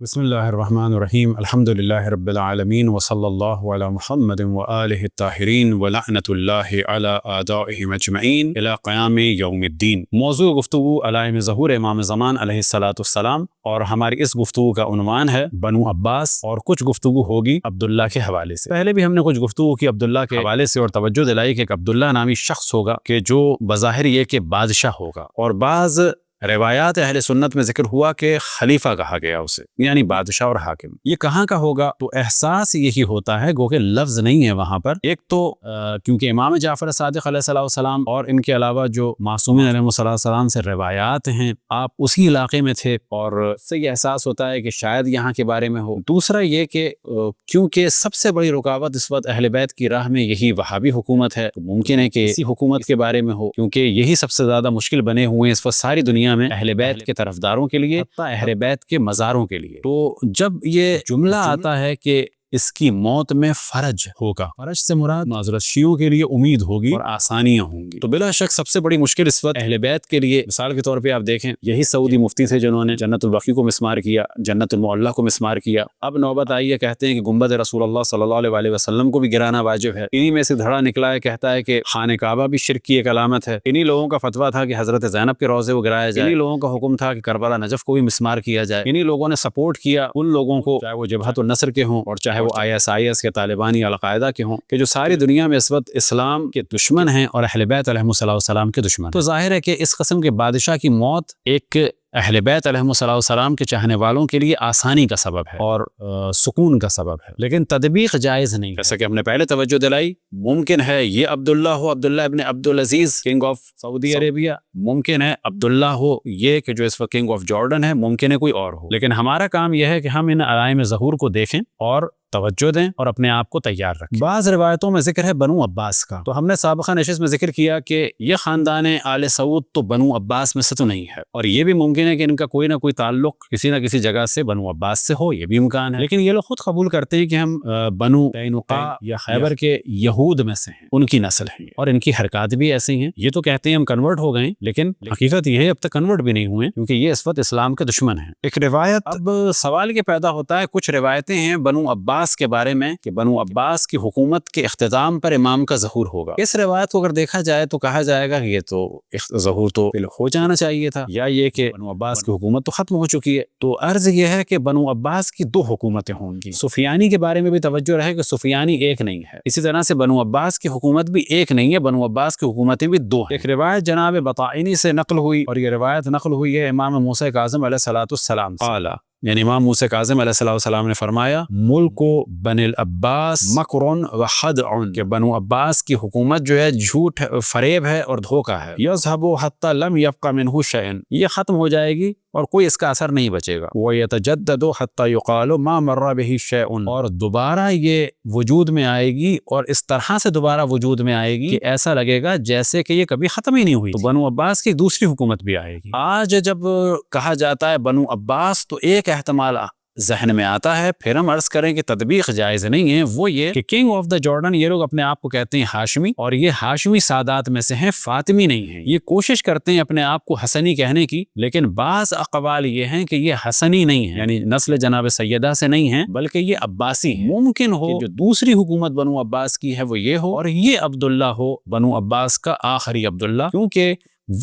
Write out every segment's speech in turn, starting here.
بسم اللہ الرحمن الرحیم الحمد للہ رب العالمین وصلی اللہ علی محمد وآلہ الطاہرین ولعنۃ اللہ علی اعدائہم اجمعین الی قیام یوم الدین۔ موضوع گفتگو علائم ظہور امام زمان علیہ الصلاۃ والسلام، اور ہماری اس گفتگو کا عنوان ہے بنو عباس، اور کچھ گفتگو ہوگی عبداللہ کے حوالے سے۔ پہلے بھی ہم نے کچھ گفتگو کی عبداللہ کے حوالے سے اور توجہ دلائی کہ ایک عبداللہ نامی شخص ہوگا کہ جو بظاہر یہ کہ بادشاہ ہوگا، اور بعض روایات اہل سنت میں ذکر ہوا کہ خلیفہ کہا گیا اسے، یعنی بادشاہ اور حاکم۔ یہ کہاں کا ہوگا تو احساس یہی ہوتا ہے، گو کہ لفظ نہیں ہے وہاں پر۔ ایک تو کیونکہ امام جعفر صادق علیہ السلام اور ان کے علاوہ جو معصومین علیہ السلام سے روایات ہیں، آپ اسی علاقے میں تھے، اور اس سے یہ احساس ہوتا ہے کہ شاید یہاں کے بارے میں ہو۔ دوسرا یہ کہ کیونکہ سب سے بڑی رکاوٹ اس وقت اہل بیت کی راہ میں یہی وہابی حکومت ہے، تو ممکن ہے کہ اسی حکومت کے بارے میں ہو، کیونکہ یہی سب سے زیادہ مشکل بنے ہوئے ہیں اس وقت ساری دنیا میں اہل بیت کے طرفداروں کے لیے، حتیٰ اہل بیت کے مزاروں کے لیے۔ تو جب یہ جملہ آتا ہے کہ اس کی موت میں فرج ہوگا، فرج سے مراد معذرت شیعوں کے لیے امید ہوگی اور آسانیاں ہوں گی، تو بلا شک سب سے بڑی مشکل اس وقت اہل بیت کے لیے۔ مثال کے طور پہ آپ دیکھیں، یہی سعودی مفتی تھے جنہوں نے جنت البقیع کو مسمار کیا، جنت المعلیٰ کو مسمار کیا۔ اب نوبت آئی ہے، کہتے ہیں کہ گنبد رسول اللہ صلی اللہ علیہ وسلم کو بھی گرانا واجب ہے۔ انہی میں سے دھڑا نکلا ہے، کہتا ہے کہ خانہ کعبہ بھی شرک کی ایک علامت ہے۔ انہی لوگوں کا فتویٰ تھا کہ حضرت زینب کے روضے کو گرایا جائے۔ انہی لوگوں کا حکم تھا کہ کربلا نجف کو بھی مسمار کیا جائے۔ انہی لوگوں نے سپورٹ کیا ان لوگوں کو، چاہے وہ جبہت النصر کے ہوں اور چاہے وہ ISIS کے طالبانی القاعدہ کے ہوں، کہ جو ساری دنیا میں اس وقت اسلام کے دشمن ہیں اور اہل بیت علیہ السلام کے دشمن ہیں۔ تو ظاہر ہے کہ اس قسم کے بادشاہ کی موت ایک اہل بیت علیہ السلام کے چاہنے والوں کے لیے آسانی کا سبب ہے اور سکون کا سبب ہے، لیکن تطبیق جائز نہیں۔ جیسا کہ ہم نے پہلے توجہ دلائی، ممکن ہے یہ عبداللہ ہو، عبداللہ ابن عبدالعزیز کنگ آف سعودی عربیہ، ممکن ہے عبداللہ ہو یہ کہ جو اس وقت کنگ آف جارڈن ہے، ممکن ہے کوئی اور ہو، لیکن ہمارا کام یہ ہے کہ ہم ان علائم ظہور کو دیکھیں اور توجہ دیں اور اپنے آپ کو تیار رکھیں۔ بعض روایتوں میں ذکر ہے بنو عباس کا، تو ہم نے سابقہ نشست میں ذکر کیا کہ یہ خاندان آل سعود تو بنو عباس میں سے تو نہیں ہے، اور یہ بھی ممکن ہے کہ ان کا کوئی نہ کوئی تعلق کسی نہ کسی جگہ سے بنو عباس سے ہو، یہ بھی امکان ہے، لیکن یہ لوگ خود قبول کرتے ہیں کہ ہم بنو قینقاع یا خیبر کے یہود میں سے ہیں، ان کی نسل ہیں، اور ان کی حرکات بھی ایسی ہیں۔ یہ تو کہتے ہیں ہم کنورٹ ہو گئے، لیکن حقیقت یہ ہے اب تک کنورٹ بھی نہیں ہوئے، کیونکہ یہ اس وقت اسلام کے دشمن ہیں۔ ایک روایت، اب سوال یہ پیدا ہوتا ہے، کچھ روایتیں ہیں بنو عباس کے بارے میں کہ بنو عباس کی حکومت کے اختتام پر امام کا ظہور ہوگا۔ اس روایت کو اگر دیکھا جائے تو کہا جائے گا کہ یہ تو ظہور تو ہو جانا چاہیے تھا، یا یہ کہ بنو عباس کی حکومت تو ختم ہو چکی ہے۔ تو عرض یہ ہے کہ بنو عباس کی دو حکومتیں ہوں گی۔ سفیانی کے بارے میں بھی توجہ رہے کہ سفیانی ایک نہیں ہے، اسی طرح سے بنو عباس کی حکومت بھی ایک نہیں ہے، بنو عباس کی حکومتیں بھی دو ہیں۔ ایک روایت جناب بطائنی سے نقل ہوئی، اور یہ روایت نقل ہوئی ہے امام موسیٰ کاظم علیہ السلام سے، قال، یعنی امام موسیٰ کاظم علیہ السلام نے فرمایا، ملک بن العباس مکر و خدع، کہ بنو عباس کی حکومت جو ہے جھوٹ فریب ہے اور دھوکہ ہے، یذهب حتى لم يبق منه شيء، یہ ختم ہو جائے گی اور کوئی اس کا اثر نہیں بچے گا، ويتجدد حتى يقال ما مر به شيء، اور دوبارہ یہ وجود میں آئے گی اور اس طرح سے دوبارہ وجود میں آئے گی کہ ایسا لگے گا جیسے کہ یہ کبھی ختم ہی نہیں ہوئی۔ تو بنو عباس کی دوسری حکومت بھی آئے گی۔ آج جب کہا جاتا ہے بنو عباس تو ایک احتمال ذہن میں آتا ہے، پھر ہم عرض کریں کہ تطبیق جائز نہیں ہے، وہ یہ کہ کنگ آف دا جارڈن، یہ لوگ اپنے آپ کو کہتے ہیں ہاشمی، اور یہ ہاشمی سادات میں سے ہیں، فاطمی نہیں ہیں۔ یہ کوشش کرتے ہیں اپنے آپ کو حسنی کہنے کی، لیکن بعض اقوال یہ ہیں کہ یہ حسنی نہیں ہیں، یعنی نسل جناب سیدہ سے نہیں ہیں، بلکہ یہ عباسی ہیں۔ ممکن ہو کہ جو دوسری حکومت بنو عباس کی ہے وہ یہ ہو، اور یہ عبداللہ ہو بنو عباس کا آخری عبداللہ، کیونکہ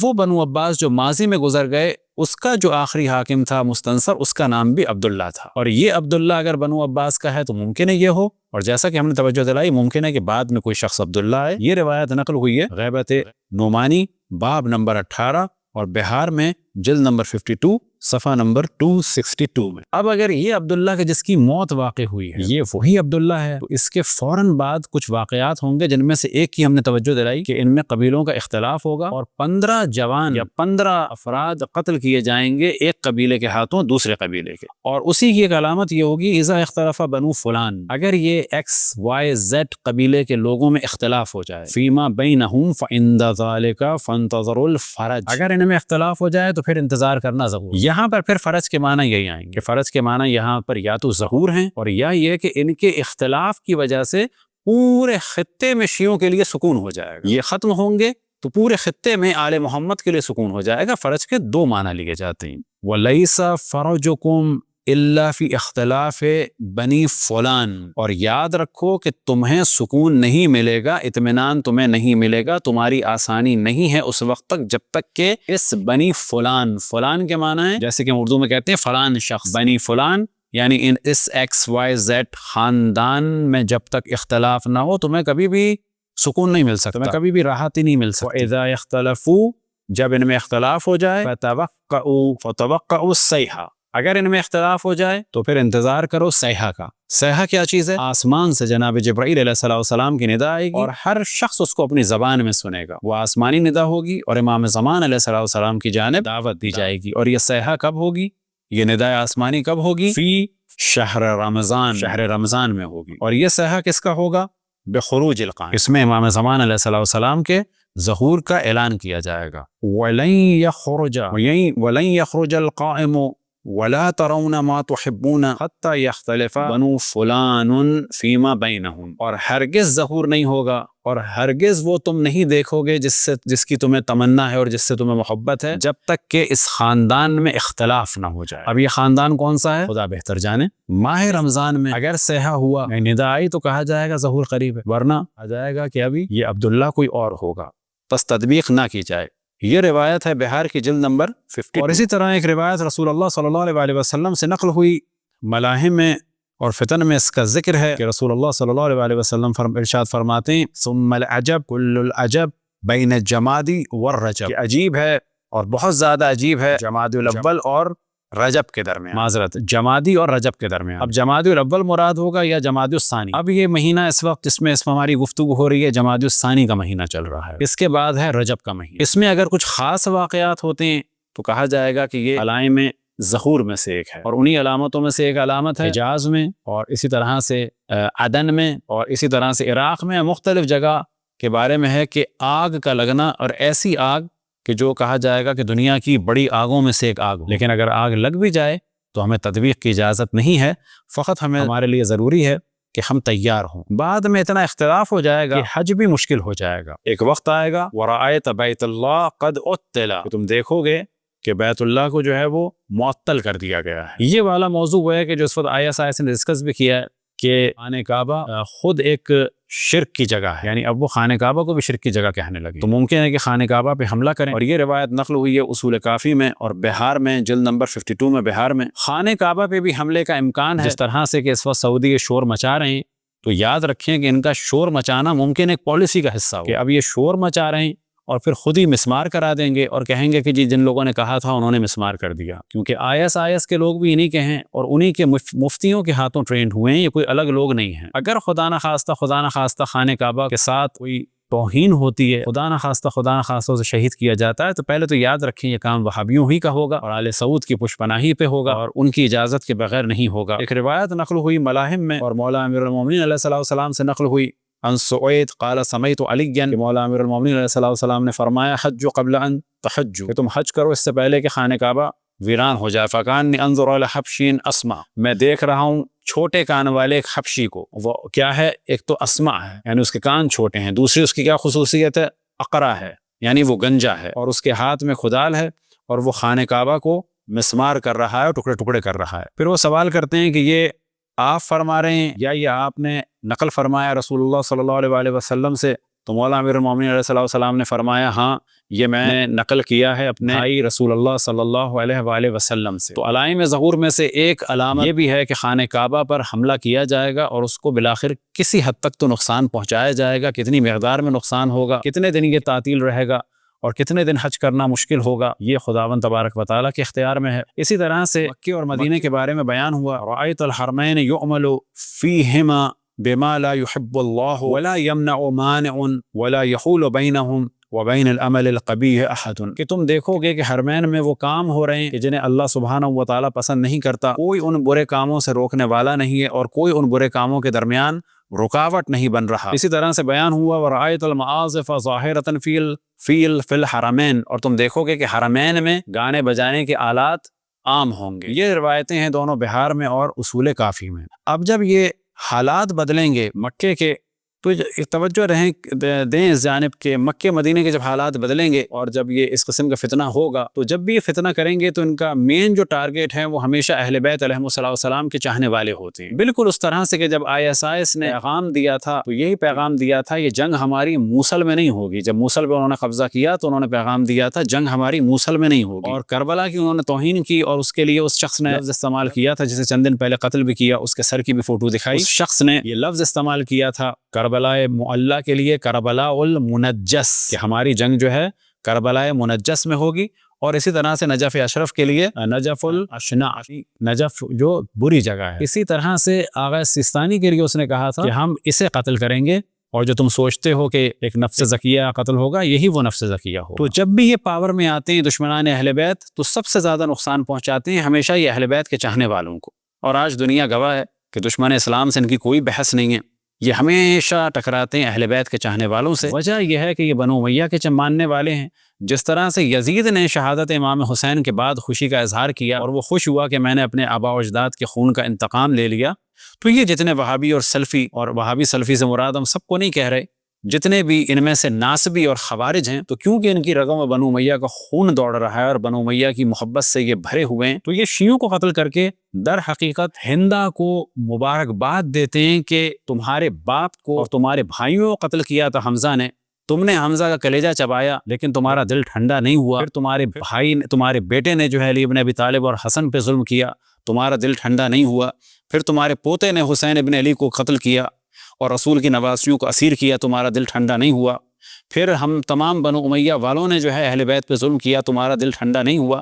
وہ بنو عباس جو ماضی میں گزر گئے، اس کا جو آخری حاکم تھا مستنصر، اس کا نام بھی عبداللہ تھا، اور یہ عبداللہ اگر بنو عباس کا ہے تو ممکن ہے یہ ہو، اور جیسا کہ ہم نے توجہ دلائی ممکن ہے کہ بعد میں کوئی شخص عبداللہ ہے۔ یہ روایت نقل ہوئی ہے غیبت نعمانی باب نمبر 18 اور بہار میں جلد نمبر 52 صفحہ نمبر 262 میں۔ اب اگر یہ عبداللہ کے جس کی موت واقع ہوئی ہے یہ وہی عبداللہ ہے، تو اس کے فوراً بعد کچھ واقعات ہوں گے، جن میں سے ایک کی ہم نے توجہ دلائی کہ ان میں قبیلوں کا اختلاف ہوگا، اور 15 جوان یا 15 افراد قتل کیے جائیں گے ایک قبیلے کے ہاتھوں دوسرے قبیلے کے، اور اسی کی ایک علامت یہ ہوگی اذا اختلف بنو فلان، اگر یہ XYZ قبیلے کے لوگوں میں اختلاف ہو جائے، فیما بینہم فعند ذالک فانتظروا الفرج، اگر ان میں اختلاف ہو جائے تو پھر انتظار کرنا ضرور۔ یہاں پر پھر فرج کے معنی یہی آئیں گے، فرج کے معنی یہاں پر یا تو ظہور ہیں، اور یا یہ کہ ان کے اختلاف کی وجہ سے پورے خطے میں شیعوں کے لیے سکون ہو جائے گا، یہ ختم ہوں گے تو پورے خطے میں آل محمد کے لیے سکون ہو جائے گا۔ فرج کے دو معنی لیے جاتے ہیں، وَلَيْسَ فَرَجُكُمْ الا فی اختلاف بنی فلان، اور یاد رکھو کہ تمہیں سکون نہیں ملے گا، اطمینان تمہیں نہیں ملے گا، تمہاری آسانی نہیں ہے اس وقت تک جب تک کہ اس بنی فلان، فلان کے معنی ہے جیسے کہ ہم اردو میں کہتے ہیں فلان شخص، بنی فلان یعنی ان اس ایکس وائی زیڈ خاندان میں جب تک اختلاف نہ ہو تمہیں کبھی بھی سکون نہیں مل سکتا، تمہیں کبھی بھی راحت ہی نہیں مل سکتی۔ وَإِذَا اخْتَلَفُوا، جب ان میں اختلاف ہو جائے، فَتَوَقَّعُوا الصَّيْحَةَ، اگر ان میں اختلاف ہو جائے تو پھر انتظار کرو صیحہ کا۔ صیحہ کیا چیز ہے؟ آسمان سے جناب جبرائیل علیہ السلام کی ندا آئے گی اور ہر شخص اس کو اپنی زبان میں سنے گا، وہ آسمانی ندا ہوگی اور امام زمان علیہ السلام کی جانب دعوت دی جائے گی۔ اور یہ صیحہ کب ہوگی؟ یہ ندا آسمانی کب ہوگی؟ فی شہر رمضان، شہر رمضان میں ہوگی۔ اور یہ صیحہ کس کا ہوگا؟ بخروج القائم، اس میں امام زمان علیہ السلام کے ظہور کا اعلان کیا جائے گا۔ وَلَن يَخْرُجَ الْقَائِمُ وَلَا تَرَوْنَ مَا تُحِبُّونَ حَتَّى يَخْتَلِفَ بَنُو فُلَانٌ فِيمَا بَيْنَهُمْ، اور ہرگز ظہور نہیں ہوگا اور ہرگز وہ تم نہیں دیکھو گے جس کی تمہیں تمنا ہے اور جس سے تمہیں محبت ہے جب تک کہ اس خاندان میں اختلاف نہ ہو جائے۔ اب یہ خاندان کون سا ہے خدا بہتر جانے۔ ماہ رمضان میں اگر صیحہ ہوا، ندا آئی، تو کہا جائے گا ظہور قریب ہے، ورنہ آ جائے گا کہ ابھی یہ عبداللہ کوئی اور ہوگا، بس تطبیق نہ کی جائے۔ یہ روایت ہے بہار کی جلد نمبر 52۔ اور اسی طرح ایک روایت رسول اللہ صلی اللہ علیہ وسلم سے نقل ہوئی، ملاحم میں اور فتن میں اس کا ذکر ہے کہ رسول اللہ صلی اللہ علیہ وسلم ارشاد فرماتے ہیں ثم العجب کل العجب بین الجماد والرجب، کہ عجیب ہے اور بہت زیادہ عجیب ہے جمادی الاول اور رجب کے درمیان، معذرت جمادی اور رجب کے درمیان۔ اب جمادی الاول مراد ہوگا یا جمادی الثانی؟ اب یہ مہینہ اس وقت جس میں ہماری گفتگو ہو رہی ہے جمادی الثانی کا مہینہ چل رہا ہے، اس کے بعد ہے رجب کا مہینہ۔ اس میں اگر کچھ خاص واقعات ہوتے ہیں تو کہا جائے گا کہ یہ علائم ظہور میں سے ایک ہے، اور انہی علامتوں میں سے ایک علامت ہے حجاز میں، اور اسی طرح سے عدن میں، اور اسی طرح سے عراق میں، مختلف جگہ کے بارے میں ہے کہ آگ کا لگنا، اور ایسی آگ کہ جو کہا جائے گا کہ دنیا کی بڑی آگوں میں سے ایک آگ ہو۔ لیکن اگر آگ لگ بھی جائے تو ہمیں تطبیق کی اجازت نہیں ہے، فقط ہمارے لیے ضروری ہے کہ ہم تیار ہوں۔ بعد میں اتنا اختلاف ہو جائے گا کہ حج بھی مشکل ہو جائے گا۔ ایک وقت آئے گا وَرَأَيْتَ بَيْتَ اللَّهِ قَدْ أُطِّلَ، کہ تم دیکھو گے کہ بیت اللہ کو جو ہے وہ معطل کر دیا گیا ہے۔ یہ والا موضوع وہ ہے کہ جو اس وقت ISIS نے ڈسکس بھی کیا ہے کہ خانہ کعبہ خود ایک شرک کی جگہ ہے، یعنی اب وہ خانہ کعبہ کو بھی شرک کی جگہ کہنے لگے، تو ممکن ہے کہ خانہ کعبہ پہ حملہ کریں۔ اور یہ روایت نقل ہوئی ہے اصول کافی میں اور بہار میں جلد نمبر 52 میں بہار میں۔ خانہ کعبہ پہ بھی حملے کا امکان ہے، جس طرح سے کہ اس وقت سعودی یہ شور مچا رہے ہیں، تو یاد رکھیں کہ ان کا شور مچانا ممکن ایک پالیسی کا حصہ ہو کہ اب یہ شور مچا رہے ہیں اور پھر خود ہی مسمار کرا دیں گے اور کہیں گے کہ جی جن لوگوں نے کہا تھا انہوں نے مسمار کر دیا، کیونکہ ISIS کے لوگ بھی انہی کے ہیں اور انہی کے مفتیوں کے ہاتھوں ٹرینڈ ہوئے ہیں، یہ کوئی الگ لوگ نہیں ہیں۔ اگر خدا نہ خواستہ خانہ کعبہ کے ساتھ کوئی توہین ہوتی ہے، خدا نہ خواستہ اسے شہید کیا جاتا ہے، تو پہلے تو یاد رکھیں یہ کام وہابیوں ہی کا ہوگا اور آل سعود کی پشت پناہی پہ ہوگا اور ان کی اجازت کے بغیر نہیں ہوگا۔ ایک روایت نقل ہوئی ملاحم میں اور مولا امیر المومنین علیہ السلام سے نقل ہوئی، ان سعید قال سمیت علیًا، کہ مولا امیر المومنین علیہ السلام نے فرمایا حج قبل ان تحجوا، کہ تم حج کرو اس سے پہلے کہ خانہ کعبہ ویران ہو جائے۔ فکان انظر الی حبشی اسمع، میں دیکھ رہا ہوں چھوٹے کان والے ایک حبشی کو، وہ کیا ہے؟ ایک تو اسمع ہے یعنی اس کے کان چھوٹے ہیں، دوسری اس کی کیا خصوصیت ہے؟ اقرا ہے یعنی وہ گنجا ہے، اور اس کے ہاتھ میں خدال ہے اور وہ خانہ کعبہ کو مسمار کر رہا ہے اور ٹکڑے ٹکڑے کر رہا ہے۔ پھر وہ سوال کرتے ہیں کہ یہ آپ فرما رہے ہیں یا یہ آپ نے نقل فرمایا رسول اللہ صلی اللہ علیہ وسلم سے؟ تو مولا امیر المومنین علیہ السلام نے فرمایا ہاں یہ میں نے نقل کیا ہے اپنے بھائی رسول اللہ صلی اللہ علیہ وسلم سے۔ تو علائم ظہور میں سے ایک علامت یہ بھی ہے کہ خانہ کعبہ پر حملہ کیا جائے گا اور اس کو بالآخر کسی حد تک تو نقصان پہنچایا جائے گا، کتنی مقدار میں نقصان ہوگا، کتنے دن یہ تعطیل رہے گا اور کتنے دن حج کرنا مشکل ہوگا، یہ خداوند تبارک و تعالیٰ کے اختیار میں ہے۔ اسی طرح سے مکہ اور مدینہ کے بارے میں بیان ہوا، رأیت الحرمین یعمل فیہما بما لا يحب اللہ ولا يمنع مانع ولا يحول بینہم وبین العمل القبیح احد، کہ تم دیکھو گے کہ حرمین میں وہ کام ہو رہے ہیں کہ جنہیں اللہ سبحانہ و تعالیٰ پسند نہیں کرتا، کوئی ان برے کاموں سے روکنے والا نہیں ہے اور کوئی ان برے کاموں کے درمیان رکاوٹ نہیں بن رہا۔ اسی طرح سے بیان ہوا ورأیت المعازف ظاہرۃ فی الحرمین، اور تم دیکھو گے کہ حرمین میں گانے بجانے کے آلات عام ہوں گے۔ یہ روایتیں ہیں دونوں بہار میں اور اصول کافی میں۔ اب جب یہ حالات بدلیں گے مکے کے، تو توجہ دیں اس جانب کہ مکہ مدینے کے جب حالات بدلیں گے اور جب یہ اس قسم کا فتنہ ہوگا تو جب بھی یہ فتنہ کریں گے تو ان کا مین جو ٹارگیٹ ہے وہ ہمیشہ اہل بیت علیہ السلام کے چاہنے والے ہوتے ہیں، بالکل اس طرح سے کہ جب ISIS نے پیغام دیا تھا تو یہی پیغام دیا تھا یہ جنگ ہماری موصل میں نہیں ہوگی، جب موصل پہ انہوں نے قبضہ کیا تو انہوں نے پیغام دیا تھا جنگ ہماری موصل میں نہیں ہوگی، اور کربلا کی انہوں نے توہین کی اور اس کے لیے اس شخص نے لفظ استعمال کیا تھا جسے چند دن پہلے قتل بھی کیا، اس کے سر کی بھی فوٹو دکھائی، اس شخص نے یہ لفظ استعمال کیا تھا کربلا معلی کے لیے، کربلا المنجس، کہ ہماری جنگ جو ہے کربلا منجس میں ہوگی، اور اسی طرح سے نجف اشرف کے لیے نجف الاشنع، نجف جو بری جگہ ہے، اسی طرح سے آغا سیستانی کے لیے اس نے کہا تھا کہ ہم اسے قتل کریں گے، اور جو تم سوچتے ہو کہ ایک نفس زکیہ قتل ہوگا یہی وہ نفس زکیہ ہوگا۔ تو جب بھی یہ پاور میں آتے ہیں دشمنان اہل بیت تو سب سے زیادہ نقصان پہنچاتے ہیں ہمیشہ یہ اہل بیت کے چاہنے والوں کو، اور آج دنیا گواہ ہے کہ دشمن اسلام سے ان کی کوئی بحث نہیں ہے، یہ ہمیشہ ٹکراتے ہیں اہل بیت کے چاہنے والوں سے۔ وجہ یہ ہے کہ یہ بنو امیہ کے ماننے والے ہیں، جس طرح سے یزید نے شہادت امام حسین کے بعد خوشی کا اظہار کیا اور وہ خوش ہوا کہ میں نے اپنے آباء و اجداد کے خون کا انتقام لے لیا، تو یہ جتنے وہابی اور سلفی، اور وہابی سلفی سے مراد ہم سب کو نہیں کہہ رہے، جتنے بھی ان میں سے ناصبی اور خوارج ہیں، تو کیونکہ ان کی رگوں میں بنو امیہ کا خون دوڑ رہا ہے اور بنو امیہ کی محبت سے یہ بھرے ہوئے ہیں، تو یہ شیعوں کو قتل کر کے در حقیقت ہندا کو مبارکباد دیتے ہیں کہ تمہارے باپ کو اور تمہارے بھائیوں کو قتل کیا تھا حمزہ نے، تم نے حمزہ کا کلیجہ چبایا لیکن تمہارا دل ٹھنڈا نہیں ہوا، پھر تمہارے بھائی نے، تمہارے بیٹے نے جو ہے علی ابن ابی طالب اور حسن پہ ظلم کیا، تمہارا دل ٹھنڈا نہیں ہوا، پھر تمہارے پوتے نے حسین ابن علی کو قتل کیا اور رسول کی نواسیوں کو اسیر کیا، تمہارا دل ٹھنڈا نہیں ہوا، پھر ہم تمام بنو امیہ والوں نے جو ہے اہل بیت پہ ظلم کیا، تمہارا دل ٹھنڈا نہیں ہوا۔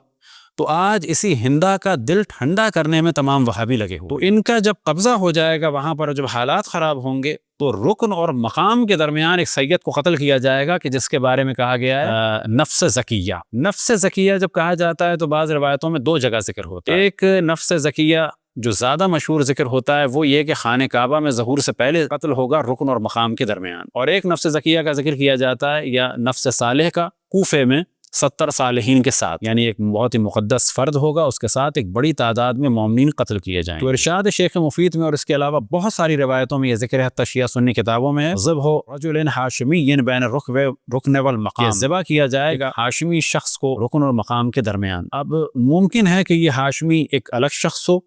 تو آج اسی ہندا کا دل ٹھنڈا کرنے میں تمام وہابی لگے ہوئے، تو ان کا جب قبضہ ہو جائے گا وہاں پر جب حالات خراب ہوں گے تو رکن اور مقام کے درمیان ایک سید کو قتل کیا جائے گا کہ جس کے بارے میں کہا گیا ہے نفس زکیہ۔ نفس زکیہ جب کہا جاتا ہے تو بعض روایتوں میں دو جگہ ذکر ہوتا ہے، ایک نفس زکیہ جو زیادہ مشہور ذکر ہوتا ہے وہ یہ کہ خانہ کعبہ میں ظہور سے پہلے قتل ہوگا رکن اور مقام کے درمیان، اور ایک نفس زکیہ کا ذکر کیا جاتا ہے یا نفس صالح کا کوفے میں 70 صالحین کے ساتھ، یعنی ایک بہت ہی مقدس فرد ہوگا، اس کے ساتھ ایک بڑی تعداد میں مومنین قتل کیے جائیں۔ تو ارشاد شیخ مفید میں اور اس کے علاوہ بہت ساری روایتوں میں یہ ذکر ہے، حتی شیعہ سنی کتابوں میں، ذبح رجل ہاشمی بین الرکن والمقام، ذبح کیا جائے گا ہاشمی شخص کو رکن اور مقام کے درمیان۔ اب ممکن ہے کہ یہ ہاشمی ایک الگ شخص ہو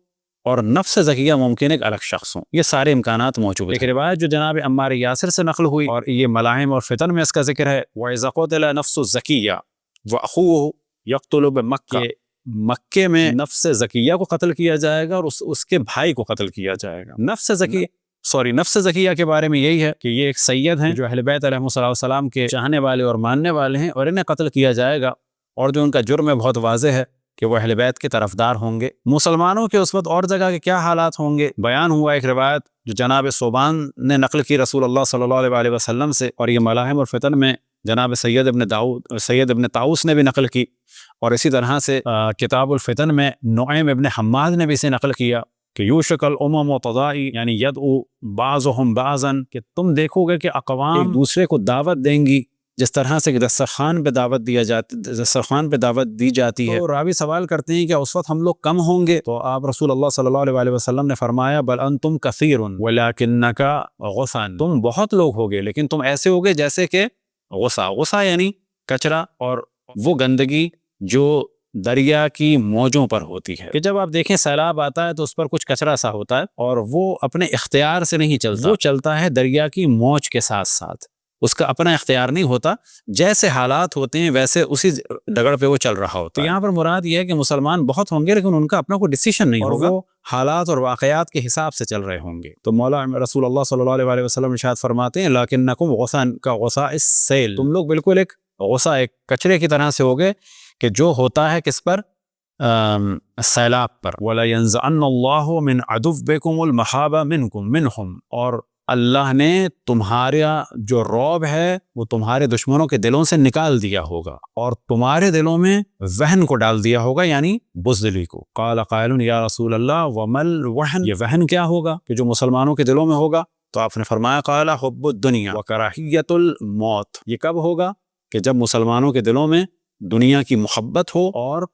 اور نفس زکیہ ممکن ایک الگ شخص ہوں، یہ سارے امکانات موجود ہیں۔ ایک روایت جو جناب عمار یاسر سے نقل ہوئی اور یہ ملاحم اور فتن میں اس کا ذکر ہے، وَإِذَا قُتِلَ نَفْسُ الزَّكِيَّةُ وَأَخُوهُ يَقْتُلُ بِمَكَّةَ، کہ مکے میں نفس زکیہ کو قتل کیا جائے گا اور اس کے بھائی کو قتل کیا جائے گا۔ نفس زکیہ کے بارے میں یہی ہے کہ یہ ایک سید ہیں جو اہل بیت علیہ السلام کے چاہنے والے اور ماننے والے ہیں، اور انہیں قتل کیا جائے گا، اور جو ان کا جرم ہے بہت واضح ہے کہ وہ اہل بیت کے طرفدار ہوں گے۔ مسلمانوں کے اس وقت اور جگہ کے کیا حالات ہوں گے بیان ہوا، ایک روایت جو جناب صوبان نے نقل کی رسول اللہ صلی اللہ علیہ وسلم سے، اور یہ ملاحم اور فتن میں جناب سید ابن طاؤس نے بھی نقل کی، اور اسی طرح سے کتاب الفتن میں نعیم ابن حماد نے بھی اسے نقل کیا کہ یوشک الامم تضائی، یعنی یدعو بعضهم بعضا، کہ تم دیکھو گے کہ اقوام ایک دوسرے کو دعوت دیں گی جس طرح سے دسترخوان پہ دعوت دی جاتی ہے۔ تو راوی سوال کرتے ہیں کہ اس وقت ہم لوگ کم ہوں گے، تو آپ رسول اللہ صلی اللہ علیہ وسلم نے فرمایا بل انتم کثیر ولکنک غثا، تم بہت لوگ ہوگے لیکن تم ایسے ہوگے جیسے کہ غصہ یعنی کچرا اور وہ گندگی جو دریا کی موجوں پر ہوتی ہے، کہ جب آپ دیکھیں سیلاب آتا ہے تو اس پر کچھ کچرا سا ہوتا ہے اور وہ اپنے اختیار سے نہیں چلتا، وہ چلتا ہے دریا کی موج کے ساتھ ساتھ، اس کا اپنا اختیار نہیں ہوتا، جیسے حالات ہوتے ہیں ویسے اسی ڈگر پہ وہ چل رہا ہوتا ہے۔ تو یہاں پر مراد یہ ہے کہ مسلمان بہت ہوں گے لیکن ان کا اپنا کوئی ڈیسیشن نہیں ہوگا، وہ حالات اور واقعات کے حساب سے چل رہے ہوں گے۔ تو مولا رسول اللہ صلی اللہ علیہ وسلم ارشاد فرماتے ہیں لَكِنَّكُمْ غُثًى كَغُثَاءِ السَّيْلِ، تم لوگ بالکل ایک غصہ، ایک کچرے کی طرح سے ہوگے کہ جو ہوتا ہے کس پر؟ سیلاب پر۔ وَلَيَنزَعَنَّ اللَّهُ مِنْ عَدُوِّكُمُ الْمَحَابَ مِنْهُمْ، اور اللہ نے تمہارا جو رعب ہے وہ تمہارے دشمنوں کے دلوں سے نکال دیا ہوگا اور تمہارے دلوں میں وہن کو ڈال دیا ہوگا، یعنی بزدلی کو۔ قال قائل یا رسول اللہ وما الوہن، یہ وہن کیا ہوگا کہ جو مسلمانوں کے دلوں میں ہوگا؟ تو آپ نے فرمایا قال حب الدنیا وکراہیت الموت، یہ کب ہوگا؟ کہ جب مسلمانوں کے دلوں میں دنیا کی محبت ہو اور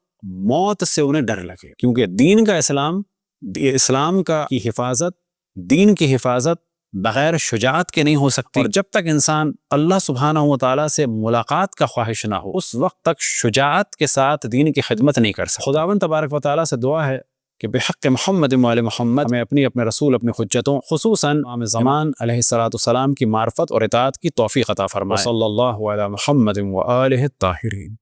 موت سے انہیں ڈر لگے، کیونکہ دین کا اسلام کی حفاظت، دین کی حفاظت بغیر شجاعت کے نہیں ہو سکتی، اور جب تک انسان اللہ سبحانہ و تعالیٰ سے ملاقات کا خواہش نہ ہو اس وقت تک شجاعت کے ساتھ دین کی خدمت نہیں کر سکتا۔ خداوند تبارک و تعالیٰ سے دعا ہے کہ بحق محمد و آل محمد ہمیں اپنے رسول اپنی حجتوں خصوصاً امام زمان علیہ السلام کی معرفت اور اطاعت کی توفیق عطا فرمائے۔ صلی اللہ علی محمد و آلہ الطاہرین۔